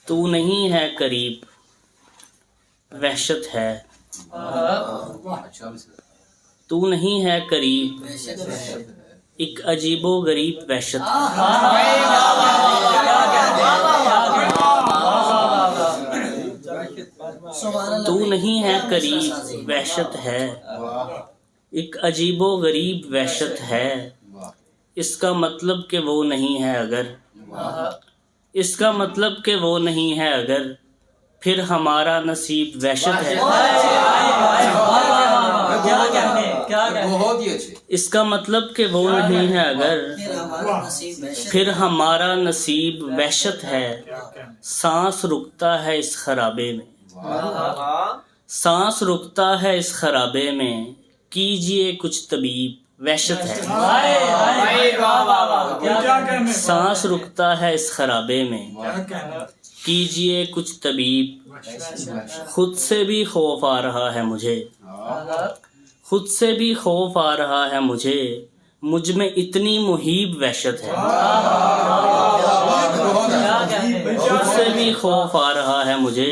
تو نہیں ہے قریب وحشت ہے، تو نہیں ہے قریب ایک عجیب و غریب وحشت ہے۔ تو نہیں ہے قریب وحشت ہے، ایک عجیب و غریب وحشت ہے، اس کا مطلب کہ وہ نہیں ہے اگر، اس کا مطلب کہ وہ نہیں ہے اگر، پھر ہمارا نصیب وحشت ہے۔ اس کا مطلب کہ وہ نہیں ہے اگر، پھر ہمارا نصیب وحشت ہے۔ سانس رکتا ہے اس خرابے میں، سانس رکتا ہے اس خرابے میں، کیجئے کچھ طبیب وحشت ہے۔ سانس رکتا ہے اس خرابے میں، کیجئے کچھ طبیب، خود سے بھی خوف آ رہا ہے مجھے، خود سے بھی خوف آ رہا ہے مجھے، مجھ میں اتنی محیب وحشت ہے۔ خود سے بھی خوف آ رہا ہے مجھے،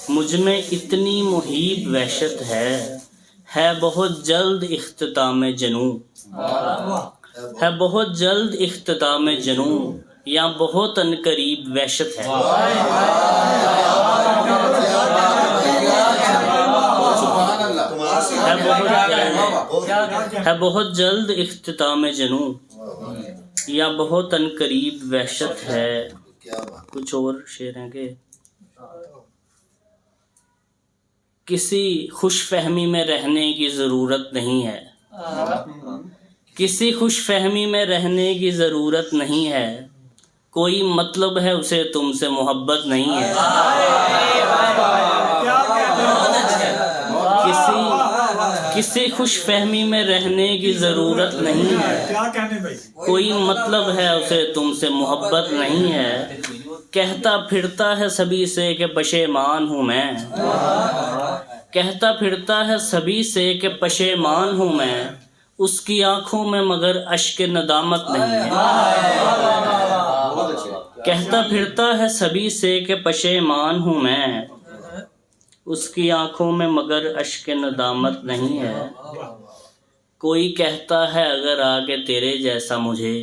مجھ میں اتنی محیب وحشت ہے بہت جلد اختتام جنوں، ہے بہت جلد اختتام جنوں، یا بہت عنقریب وحشت ہے۔ ہے بہت جلد اختتام جنوں، یا بہت عنقریب وحشت ہے۔ کچھ اور شعر ہیں کہ کسی خوش فہمی میں رہنے کی ضرورت نہیں ہے، کسی خوش فہمی میں رہنے کی ضرورت نہیں ہے، کوئی مطلب ہے اسے تم سے محبت نہیں ہے۔ کسی خوش فہمی میں رہنے کی ضرورت نہیں ہے، کوئی مطلب ہے اسے تم سے محبت نہیں ہے، کہتا پھرتا ہے سبھی سے کہ پشیمان ہوں میں، کہتا پھرتا ہے سبھی سے کہ پشیمان ہوں میں، اس کی آنکھوں میں مگر اشک ندامت نہیں ہے۔ کہتا پھرتا ہے سبھی سے کہ پشیمان ہوں میں، اس کی آنکھوں میں مگر اشک ندامت نہیں ہے، کوئی کہتا ہے اگر آگے تیرے جیسا مجھے،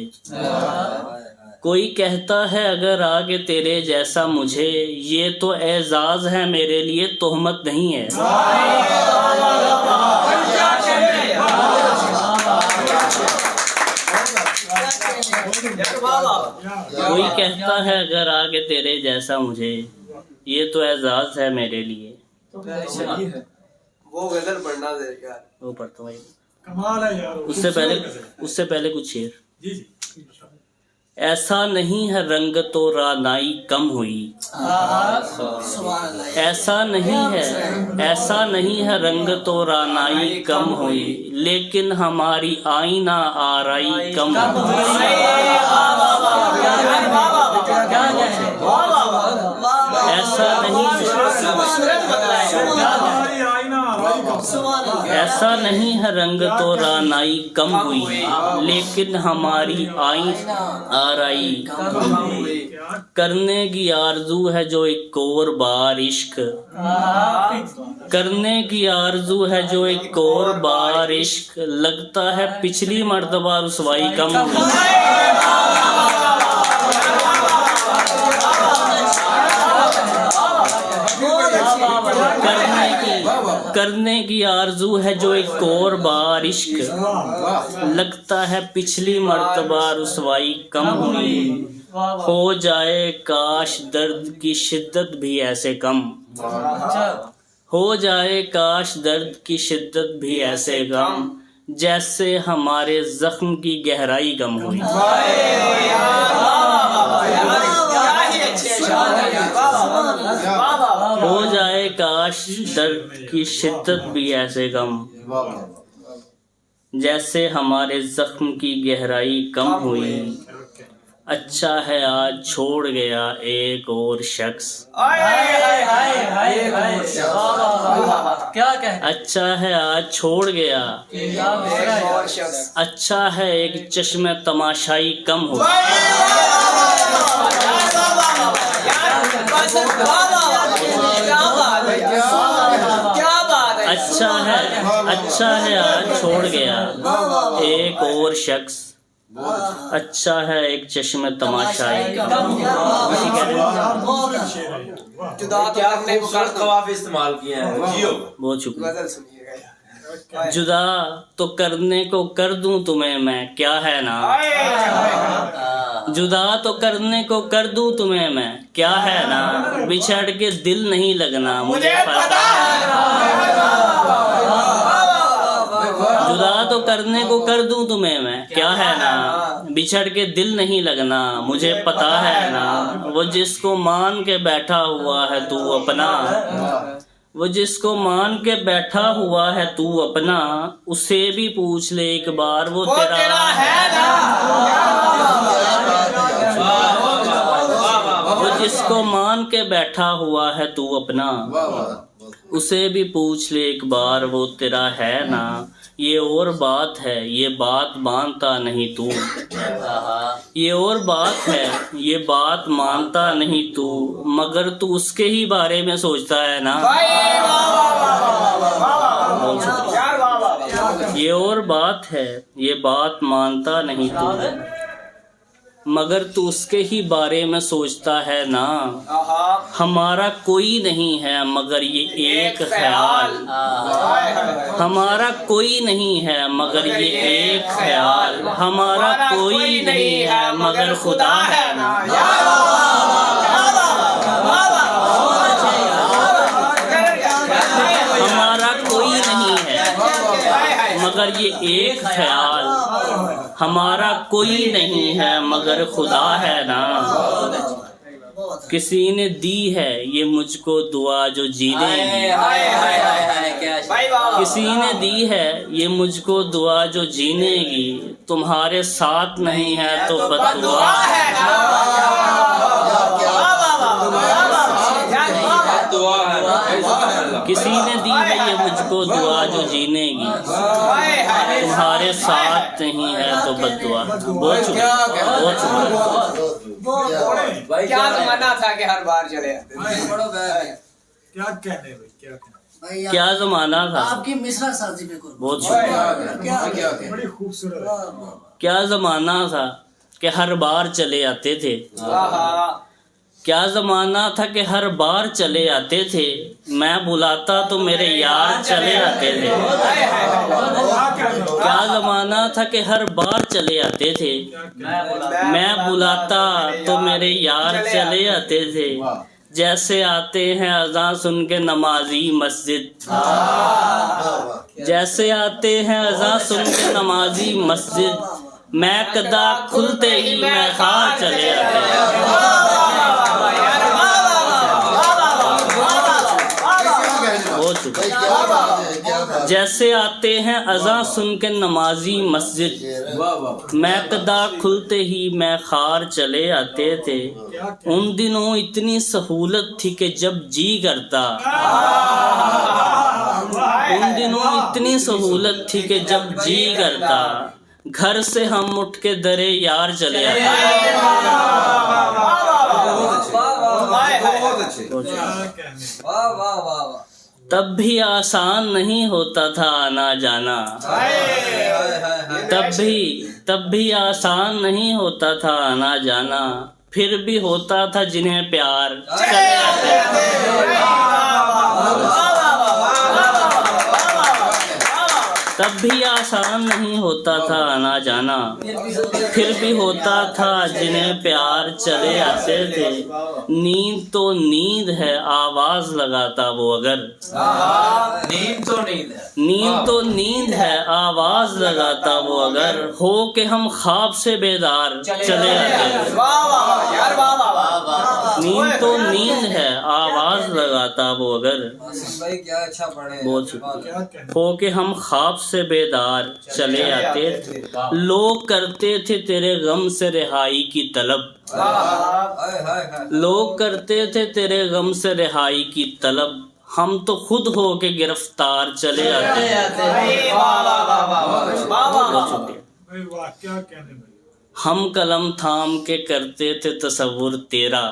کوئی کہتا ہے اگر آگے تیرے جیسا مجھے، یہ تو اعزاز ہے میرے لیے تہمت نہیں ہے۔ کوئی کہتا ہے اگر آگے تیرے جیسا مجھے، یہ تو اعزاز ہے میرے لیے۔ وہ غزل پڑھنا دے یار، وہ پڑھتا ہوں کمال ہے یار۔ اس سے پہلے کچھ شعر۔ ایسا نہیں ہے رنگت و رعنائی کم ہوئی، ایسا نہیں ہے رنگت و رعنائی کم ہوئی، لیکن ہماری آئینہ آرائی کم ہوئی۔ ایسا نہیں ہے رنگت و رعنائی کم ہوئی، لیکن ہماری آرائی کرنے کی آرزو ہے جو ایک اور بار عشق، کرنے کی آرزو ہے جو ایک اور بار عشق، لگتا ہے پچھلی مرتبہ رسوائی کم ہوئی۔ کرنے کی آرزو ہے جو ایک اور بار عشق، لگتا ہے پچھلی مرتبہ رسوائی کم ہوئی، ہو جائے کاش درد کی شدت بھی ایسے کم، ہو جائے کاش درد کی شدت بھی ایسے کم، جیسے ہمارے زخم کی گہرائی کم ہوئی۔ ہو جائے کاش درد کی شدت بھی ایسے کم، جیسے ہمارے زخم کی گہرائی کم ہوئی، اچھا ہے آج چھوڑ گیا ایک اور شخص، اچھا ہے آج چھوڑ گیا، اچھا ہے ایک چشم تماشائی کم ہوئی۔ اچھا ہے آج چھوڑ گیا ایک اور شخص، اچھا ہے ایک چشم تماشائی۔ استعمال کیا ہے، بہت شکریہ۔ جدا تو کرنے کو کر دوں تمہیں میں، کیا ہے نا، جدا تو کرنے کو کر دوں تمہیں میں، کیا ہے نا، بچھڑ کے دل نہیں لگنا مجھے پتا ہے، جدا تو کرنے کو کر دوں تمہیں میں، کیا ہے نا، بچھڑ کے دل نہیں لگنا مجھے پتا ہے نا، وہ جس کو مان کے بیٹھا ہوا ہے تو اپنا، وہ جس کو مان کے بیٹھا ہوا ہے تو اپنا، اسے بھی پوچھ لے ایک بار وہ تیرا ہے نا، وہ جس کو مان کے بیٹھا ہوا ہے تو اپنا، اسے بھی پوچھ لے ایک بار وہ تیرا ہے نا، یہ اور بات ہے یہ بات مانتا نہیں تو، یہ اور بات ہے یہ بات مانتا نہیں تو، مگر تو اس کے ہی بارے میں سوچتا ہے نا، یہ اور بات ہے یہ بات مانتا نہیں تو، مگر تو اس کے ہی بارے میں سوچتا ہے نا، ہمارا کوئی نہیں ہے مگر یہ ایک خیال، ہمارا کوئی نہیں ہے مگر یہ ایک خیال، ہمارا کوئی نہیں ہے مگر خدا ہے نا، ہمارا کوئی نہیں ہے مگر یہ ایک خیال، ہمارا کوئی نہیں ہے مگر خدا ہے نا، کسی نے دی ہے یہ مجھ کو دعا جو جینے گی، کسی نے دی ہے یہ مجھ کو دعا جو جینے گی، تمہارے ساتھ نہیں ہے تو بددعا ہے نا، کسی نے دی ہے یہ مجھ کو دعا جو جینے گی، تمہارے ساتھ نہیں ہے تو بددعا۔ بہت شکریہ، بہت شکریہ۔ کیا زمانہ تھا کہ ہر بار چلے آتے کیا زمانہ تھا، آپ کی مصرع سازی پہ بہت شکریہ۔ بڑی خوبصورت، کیا زمانہ تھا کہ ہر بار چلے آتے تھے، کیا زمانہ تھا کہ ہر بار چلے آتے تھے، میں بلاتا تو میرے یار چلے آتے تھے، کیا زمانہ تھا کہ ہر بار چلے آتے تھے، میں بلاتا تو میرے یار چلے آتے تھے، جیسے آتے ہیں اذان سن کے نمازی مسجد، جیسے آتے ہیں اذان سن کے نمازی مسجد، میں قدا کھلتے ہی میں خواہ چلے آتے ہیں، جیسے آتے ہیں اذان سن کے نمازی مسجد، میں قدا کھلتے ہی میں خار چلے آتے تھے، ان دنوں اتنی سہولت تھی کہ جب جی کرتا، ان دنوں اتنی سہولت تھی کہ جب جی کرتا، گھر سے ہم اٹھ کے درے یار چلے آتے، تب بھی آسان نہیں ہوتا تھا آنا جانا، تب بھی آسان نہیں ہوتا تھا آنا جانا، پھر بھی ہوتا تھا جنہیں پیار چلے آتے، تب بھی آسان نہیں ہوتا تھا آنا جانا، پھر بھی ہوتا تھا جنہیں پیار چلے آتے تھے، نیند تو نیند ہے آواز لگاتا وہ اگر، نیند تو نیند ہے آواز لگاتا وہ اگر، ہو کہ ہم خواب سے بیدار چلے آتے، نیند تو نیند ہے آواز لگاتا وہ اگر، بہت شکریہ، ہو کہ ہم خواب سے بیدار چلے آتے تھے، لوگ کرتے تھے تیرے غم سے رہائی کی طلب، لوگ کرتے تھے تیرے غم سے رہائی کی طلب، ہم تو خود ہو کے گرفتار چلے آتے ہیں، بہت شکریہ۔ ہم قلم تھام کے کرتے تھے تصور تیرا،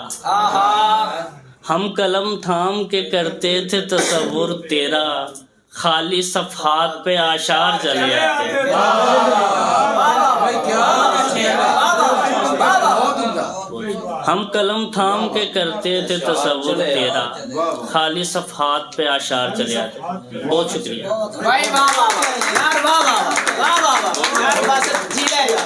ہم قلم تھام کے کرتے تھے تصور تیرا، خالی صفحات پہ آشار چلے آتے۔ ہم قلم تھام کے کرتے تھے تصور تیرا، خالی صفحات پہ آشار چلے آتے۔ بہت شکریہ۔ بھائی واہ واہ واہ یار، واہ واہ واہ واہ واہ واہ یار، بس جی لے گا۔